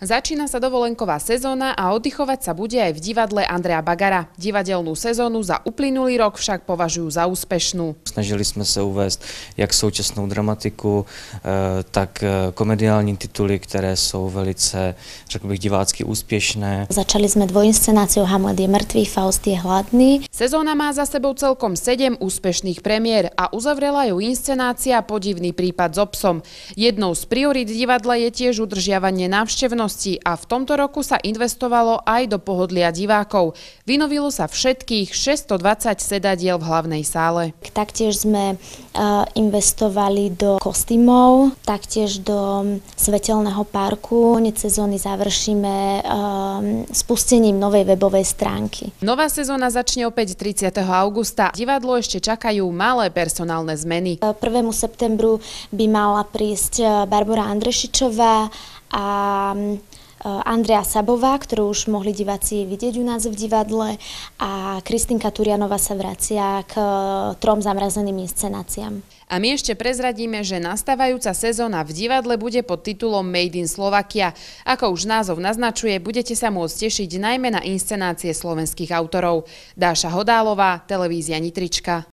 Začína sa dovolenková sezóna a oddychovať sa bude aj v divadle Andreja Bagara. Divadelnú sezónu za uplynulý rok však považujú za úspešnú. Snažili jsme se uvést jak současnou dramatiku, tak komediální tituly, které jsou velice, řekl bych, divácky úspěšné. Začali sme dvojinscenáciou Hamlet je mŕtvý, Faust je hladný. Sezóna má za sebou celkom 7 úspešných premiér a uzavrela ju inscenácia Podivný prípad so psom. Jednou z priorít divadla je tiež udržiavanie návštevnosti a v tomto roku sa investovalo aj do pohodlia divákov. Vynovilo sa všetkých 620 sedadiel v hlavnej sále. Taktiež sme investovali do kostýmov, taktiež do svetelného parku. Koniec sezóny završíme spustením novej webovej stránky. Nová sezóna začne opäť 30. augusta. Divadlo ešte čakajú malé personálne zmeny. 1. septembru by mala prísť Barbora Andrešičová a Andrea Sabová, ktorú už mohli diváci vidieť u nás v divadle, a Kristinka Turianová sa vracia k 3 zamrazeným inscenáciám. A my ešte prezradíme, že nastávajúca sezóna v divadle bude pod titulom Made in Slovakia. Ako už názov naznačuje, budete sa môcť tešiť najmä na inscenácie slovenských autorov. Dáša Hodálová, televízia Nitrička.